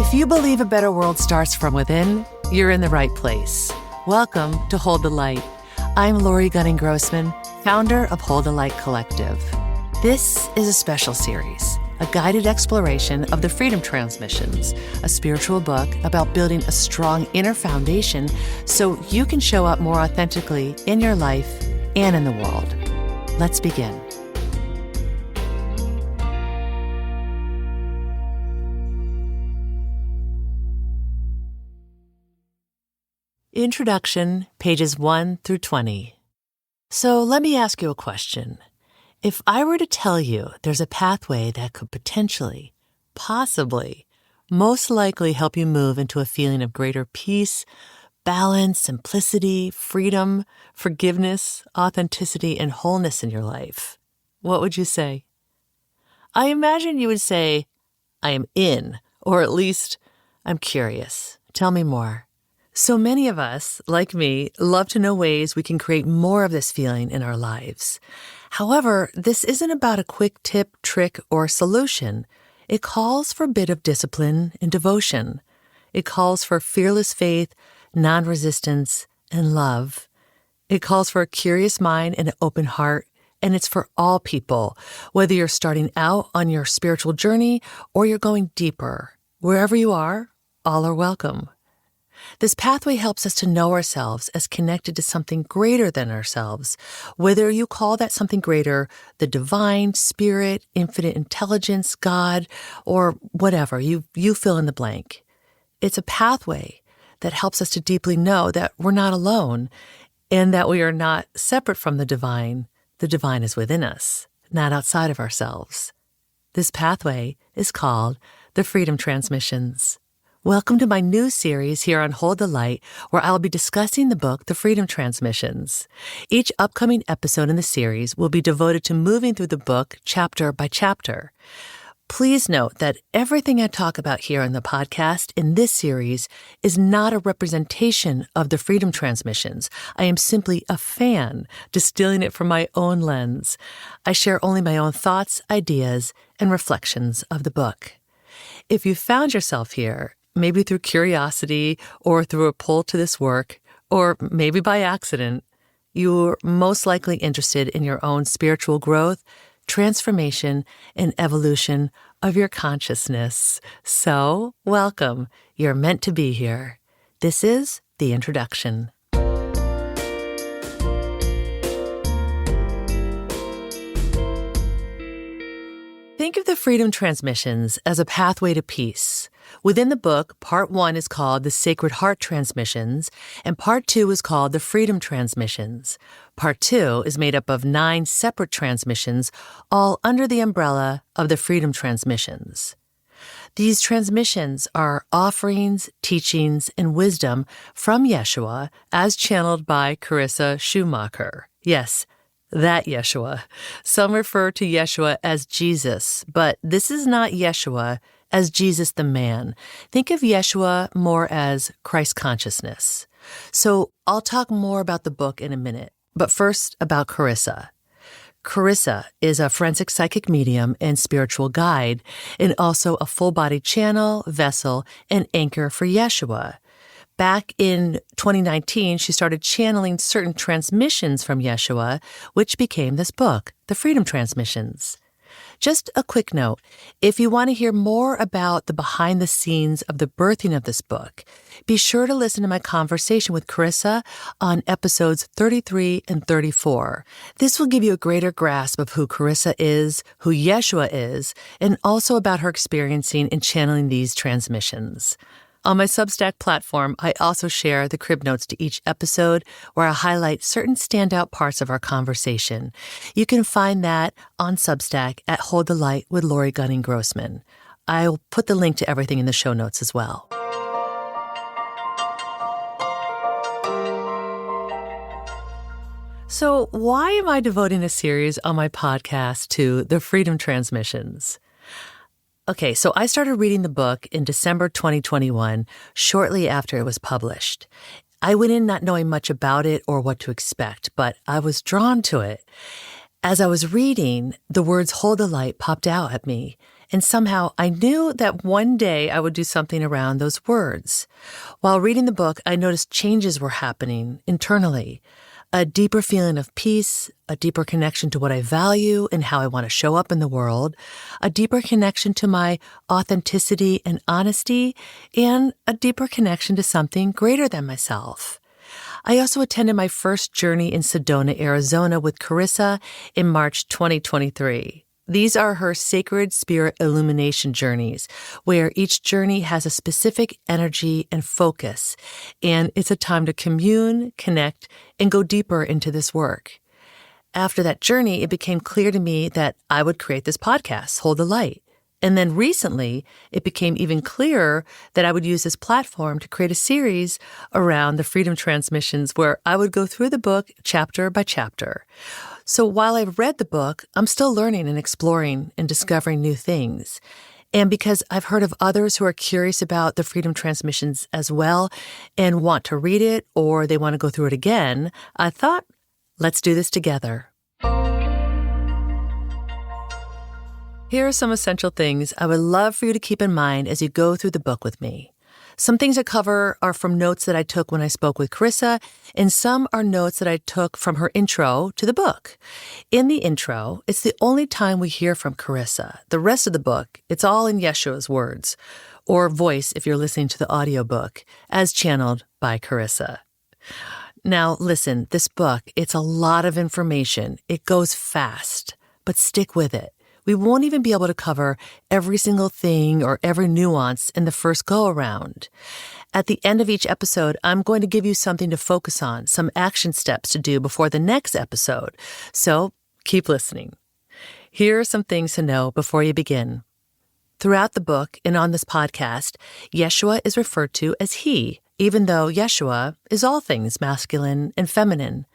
If you believe a better world starts from within, you're in the right place. Welcome to Hold the Light. I'm Lori Gunning-Grossman, founder of Hold the Light Collective. This is a special series, a guided exploration of the Freedom Transmissions, a spiritual book about building a strong inner foundation so you can show up more authentically in your life and in the world. Let's begin. Introduction, pages 1 through 20. So let me ask you a question. If I were to tell you there's a pathway that could potentially, possibly, most likely help you move into a feeling of greater peace, balance, simplicity, freedom, forgiveness, authenticity, and wholeness in your life, what would you say? I imagine you would say, I am in, or at least, I'm curious. Tell me more. So many of us, like me, love to know ways we can create more of this feeling in our lives. However, this isn't about a quick tip, trick, or solution. It calls for a bit of discipline and devotion. It calls for fearless faith, non-resistance, and love. It calls for a curious mind and an open heart, and it's for all people, whether you're starting out on your spiritual journey or you're going deeper. Wherever you are, all are welcome. This pathway helps us to know ourselves as connected to something greater than ourselves, whether you call that something greater the divine, spirit, infinite intelligence, God, or whatever, you fill in the blank. It's a pathway that helps us to deeply know that we're not alone and that we are not separate from the divine. The divine is within us, not outside of ourselves. This pathway is called the Freedom Transmissions. Welcome to my new series here on Hold the Light, where I'll be discussing the book, The Freedom Transmissions. Each upcoming episode in the series will be devoted to moving through the book chapter by chapter. Please note that everything I talk about here on the podcast in this series is not a representation of the Freedom Transmissions. I am simply a fan, distilling it from my own lens. I share only my own thoughts, ideas, and reflections of the book. If you found yourself here, maybe through curiosity or through a pull to this work, or maybe by accident, you're most likely interested in your own spiritual growth, transformation, and evolution of your consciousness. So, welcome. You're meant to be here. This is the introduction. Think of the Freedom Transmissions as a pathway to peace. Within the book, Part 1 is called the Sacred Heart Transmissions, and Part 2 is called the Freedom Transmissions. Part 2 is made up of 9 separate transmissions, all under the umbrella of the Freedom Transmissions. These transmissions are offerings, teachings, and wisdom from Yeshua as channeled by Carissa Schumacher. Yes, that Yeshua. Some refer to Yeshua as Jesus, but this is not Yeshua as Jesus the man. Think of Yeshua more as Christ consciousness. So I'll talk more about the book in a minute, but first about Carissa. Carissa is a forensic psychic medium and spiritual guide, and also a full-body channel, vessel, and anchor for Yeshua. Back in 2019, she started channeling certain transmissions from Yeshua, which became this book, The Freedom Transmissions. Just a quick note, if you want to hear more about the behind the scenes of the birthing of this book, be sure to listen to my conversation with Carissa on episodes 33 and 34. This will give you a greater grasp of who Carissa is, who Yeshua is, and also about her experiencing and channeling these transmissions. On my Substack platform, I also share the crib notes to each episode where I highlight certain standout parts of our conversation. You can find that on Substack at Hold the Light with Lori Gunning-Grossman. I'll put the link to everything in the show notes as well. So why am I devoting a series on my podcast to the Freedom Transmissions? Okay, so I started reading the book in December 2021, shortly after it was published. I went in not knowing much about it or what to expect, but I was drawn to it. As I was reading, the words "Hold the Light" popped out at me, And somehow I knew that one day I would do something around those words. While reading the book, I noticed changes were happening internally. A deeper feeling of peace, a deeper connection to what I value and how I want to show up in the world, a deeper connection to my authenticity and honesty, and a deeper connection to something greater than myself. I also attended my first journey in Sedona, Arizona with Carissa in March 2023. These are her sacred spirit illumination journeys, where each journey has a specific energy and focus, and it's a time to commune, connect, and go deeper into this work. After that journey, it became clear to me that I would create this podcast, Hold the Light. And then recently, it became even clearer that I would use this platform to create a series around the Freedom Transmissions where I would go through the book chapter by chapter. So while I've read the book, I'm still learning and exploring and discovering new things. And because I've heard of others who are curious about the Freedom Transmissions as well and want to read it or they want to go through it again, I thought, let's do this together. Here are some essential things I would love for you to keep in mind as you go through the book with me. Some things I cover are from notes that I took when I spoke with Carissa, and some are notes that I took from her intro to the book. In the intro, it's the only time we hear from Carissa. The rest of the book, it's all in Yeshua's words, or voice if you're listening to the audiobook, as channeled by Carissa. Now, listen, this book, it's a lot of information. It goes fast, but stick with it. We won't even be able to cover every single thing or every nuance in the first go-around. At the end of each episode, I'm going to give you something to focus on, some action steps to do before the next episode. So keep listening. Here are some things to know before you begin. Throughout the book and on this podcast, Yeshua is referred to as he, even though Yeshua is all things masculine and feminine.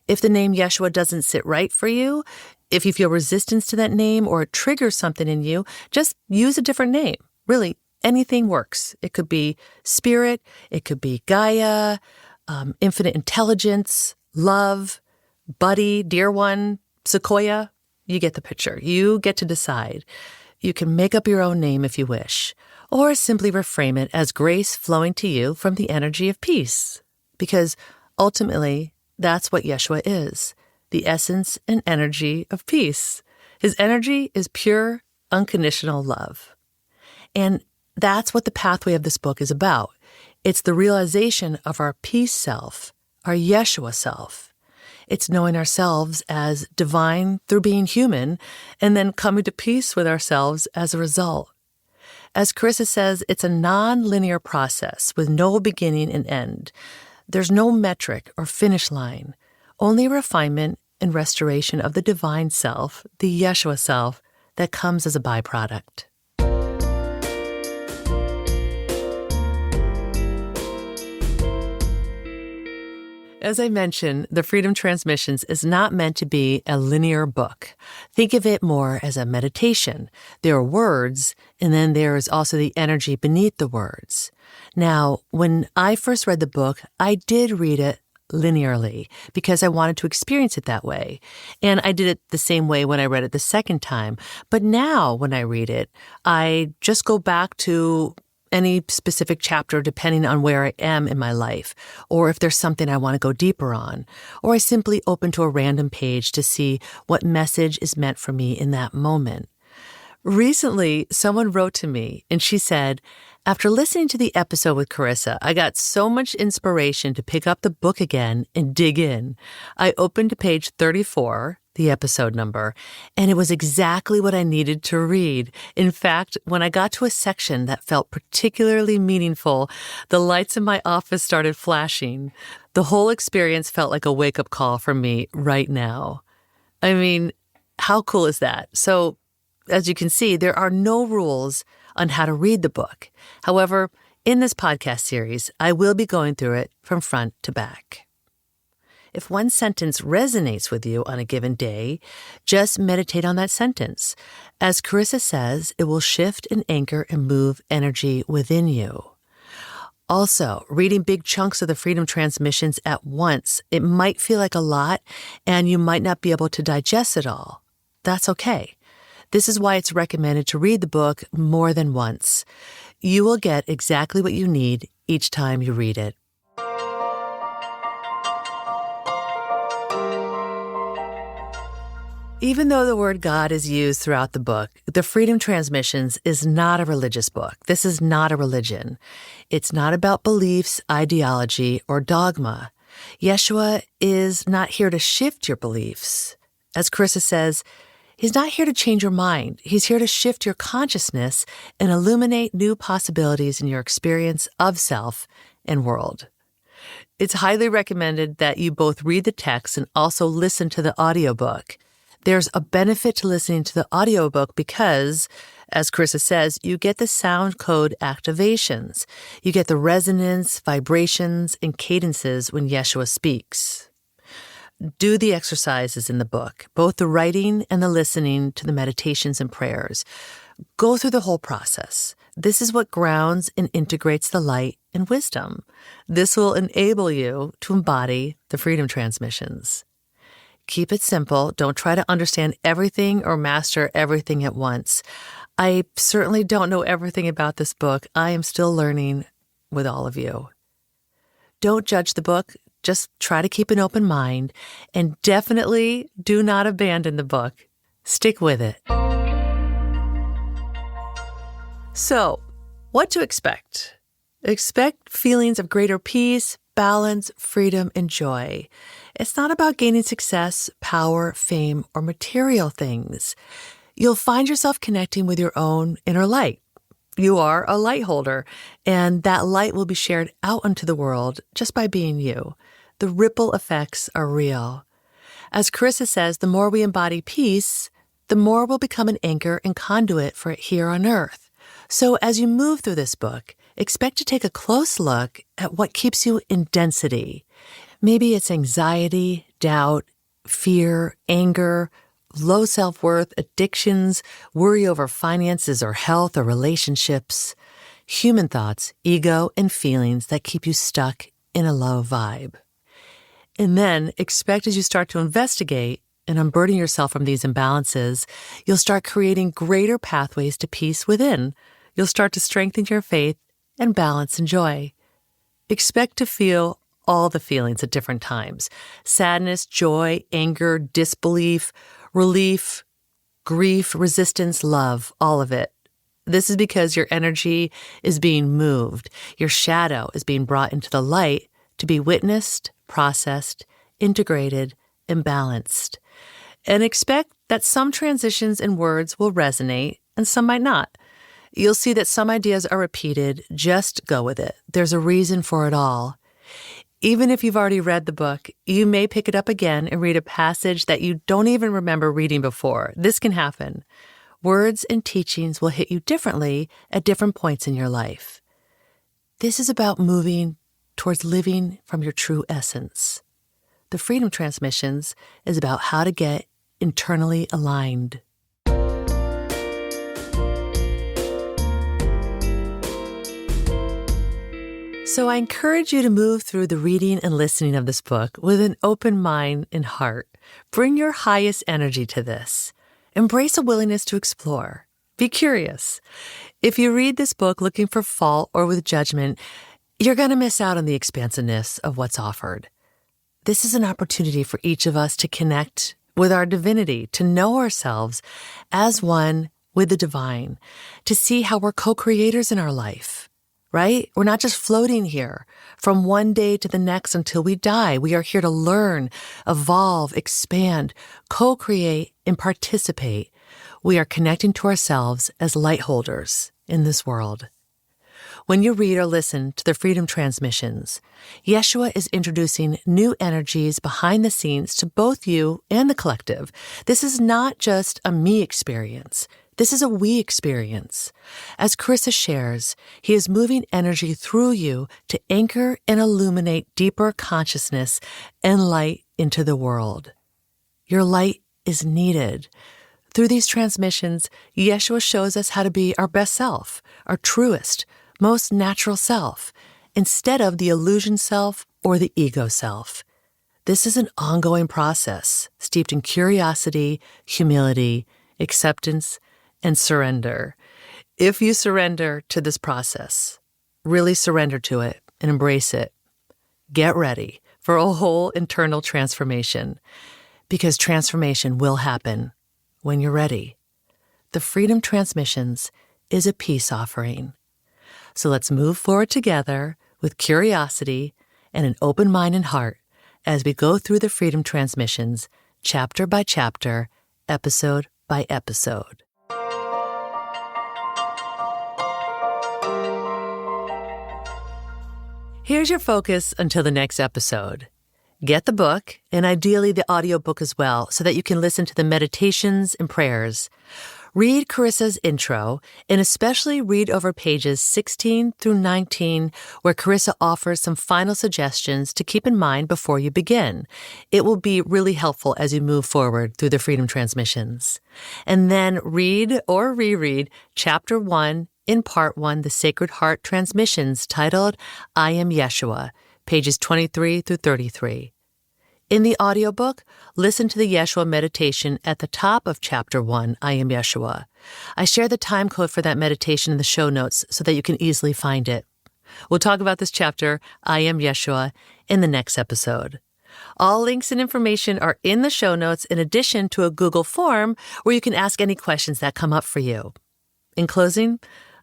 If the name Yeshua doesn't sit right for you, if you feel resistance to that name or it triggers something in you, just use a different name. Really, anything works. It could be spirit, it could be Gaia, infinite intelligence, love, buddy, dear one, Sequoia. You get the picture. You get to decide. You can make up your own name if you wish, or simply reframe it as grace flowing to you from the energy of peace. Because ultimately, that's what Yeshua is. The essence and energy of peace. His energy is pure, unconditional love. And that's what the pathway of this book is about. It's the realization of our peace self, our Yeshua self. It's knowing ourselves as divine through being human and then coming to peace with ourselves as a result. As Carissa says, it's a non-linear process with no beginning and end. There's no metric or finish line, only refinement and restoration of the divine self, the Yeshua self, that comes as a byproduct. As I mentioned, the Freedom Transmissions is not meant to be a linear book. Think of it more as a meditation. There are words, and then there is also the energy beneath the words. Now, when I first read the book, I did read it linearly because I wanted to experience it that way. And I did it the same way when I read it the second time. But now when I read it, I just go back to any specific chapter depending on where I am in my life, or if there's something I want to go deeper on, or I simply open to a random page to see what message is meant for me in that moment. Recently, someone wrote to me and she said, after listening to the episode with Carissa, I got so much inspiration to pick up the book again and dig in. I opened to page 34, the episode number, and it was exactly what I needed to read. In fact, when I got to a section that felt particularly meaningful, the lights in my office started flashing. The whole experience felt like a wake-up call for me right now. I mean, how cool is that? So, as you can see, there are no rules on how to read the book. However, in this podcast series, I will be going through it from front to back. If one sentence resonates with you on a given day, just meditate on that sentence. As Carissa says, it will shift and anchor and move energy within you. Also, reading big chunks of the Freedom Transmissions at once, it might feel like a lot, and you might not be able to digest it all. That's okay. This is why it's recommended to read the book more than once. You will get exactly what you need each time you read it. Even though the word God is used throughout the book, the Freedom Transmissions is not a religious book. This is not a religion. It's not about beliefs, ideology, or dogma. Yeshua is not here to shift your beliefs. As Carissa says, he's not here to change your mind. He's here to shift your consciousness and illuminate new possibilities in your experience of self and world. It's highly recommended that you both read the text and also listen to the audiobook. There's a benefit to listening to the audiobook because, as Carissa says, you get the sound code activations. You get the resonance, vibrations, and cadences when Yeshua speaks. Do the exercises in the book, both the writing and the listening to the meditations and prayers. Go through the whole process. This is what grounds and integrates the light and wisdom. This will enable you to embody the Freedom Transmissions. Keep it simple. Don't try to understand everything or master everything at once. I certainly don't know everything about this book. I am still learning with all of you. Don't judge the book. Just try to keep an open mind, and definitely do not abandon the book. Stick with it. So, what to expect? Expect feelings of greater peace, balance, freedom, and joy. It's not about gaining success, power, fame, or material things. You'll find yourself connecting with your own inner light. You are a light holder, and that light will be shared out into the world just by being you. The ripple effects are real. As Carissa says, the more we embody peace, the more we'll become an anchor and conduit for it here on earth. So as you move through this book, expect to take a close look at what keeps you in density. Maybe it's anxiety, doubt, fear, anger, low self-worth, addictions, worry over finances or health or relationships, human thoughts, ego, and feelings that keep you stuck in a low vibe. And then expect as you start to investigate and unburden yourself from these imbalances, you'll start creating greater pathways to peace within. You'll start to strengthen your faith and balance and joy. Expect to feel all the feelings at different times: sadness, joy, anger, disbelief, relief, grief, resistance, love, all of it. This is because your energy is being moved. Your shadow is being brought into the light to be witnessed, processed, integrated, and balanced. And expect that some transitions and words will resonate and some might not. You'll see that some ideas are repeated. Just go with it. There's a reason for it all. Even if you've already read the book, you may pick it up again and read a passage that you don't even remember reading before. This can happen. Words and teachings will hit you differently at different points in your life. This is about moving towards living from your true essence. The Freedom Transmissions is about how to get internally aligned. So I encourage you to move through the reading and listening of this book with an open mind and heart. Bring your highest energy to this. Embrace a willingness to explore. Be curious. If you read this book looking for fault or with judgment, you're going to miss out on the expansiveness of what's offered. This is an opportunity for each of us to connect with our divinity, to know ourselves as one with the divine, to see how we're co-creators in our life. Right? We're not just floating here from one day to the next until we die. We are here to learn, evolve, expand, co-create, and participate. We are connecting to ourselves as light holders in this world. When you read or listen to the Freedom Transmissions, Yeshua is introducing new energies behind the scenes to both you and the collective. This is not just a me experience. This is a we experience. As Carissa shares, he is moving energy through you to anchor and illuminate deeper consciousness and light into the world. Your light is needed. Through these transmissions, Yeshua shows us how to be our best self, our truest, most natural self, instead of the illusion self or the ego self. This is an ongoing process steeped in curiosity, humility, acceptance, and surrender. If you surrender to this process, really surrender to it and embrace it, get ready for a whole internal transformation, because transformation will happen when you're ready. The Freedom Transmissions is a peace offering. So let's move forward together with curiosity and an open mind and heart as we go through the Freedom Transmissions, chapter by chapter, episode by episode. Here's your focus until the next episode. Get the book, and ideally the audiobook as well, so that you can listen to the meditations and prayers. Read Carissa's intro, and especially read over pages 16 through 19, where Carissa offers some final suggestions to keep in mind before you begin. It will be really helpful as you move forward through the Freedom Transmissions. And then read or reread Chapter 1 in Part 1, the Sacred Heart Transmissions, titled I Am Yeshua, pages 23 through 33. In the audiobook, listen to the Yeshua meditation at the top of Chapter 1, I Am Yeshua. I share the time code for that meditation in the show notes so that you can easily find it. We'll talk about this chapter, I Am Yeshua, in the next episode. All links and information are in the show notes, in addition to a Google form where you can ask any questions that come up for you. In closing,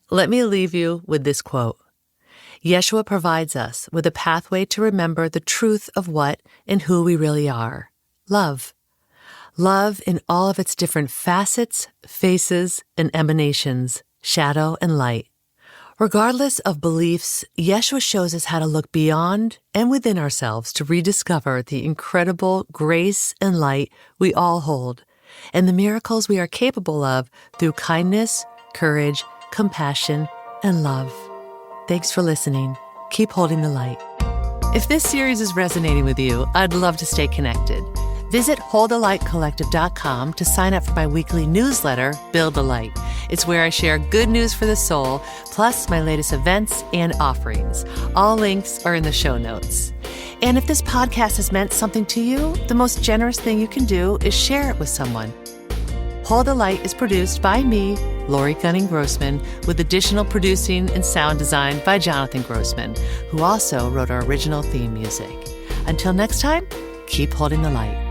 let me leave you with this quote. Yeshua provides us with a pathway to remember the truth of what and who we really are. Love. Love in all of its different facets, faces, and emanations, shadow and light. Regardless of beliefs, Yeshua shows us how to look beyond and within ourselves to rediscover the incredible grace and light we all hold, and the miracles we are capable of through kindness, courage, compassion, and love. Thanks for listening. Keep holding the light. If this series is resonating with you, I'd love to stay connected. Visit holdthelightcollective.com to sign up for my weekly newsletter, Build the Light. It's where I share good news for the soul, plus my latest events and offerings. All links are in the show notes. And if this podcast has meant something to you, the most generous thing you can do is share it with someone. Hold the Light is produced by me, Lori Gunning-Grossman, with additional producing and sound design by Jonathan Grossman, who also wrote our original theme music. Until next time, keep holding the light.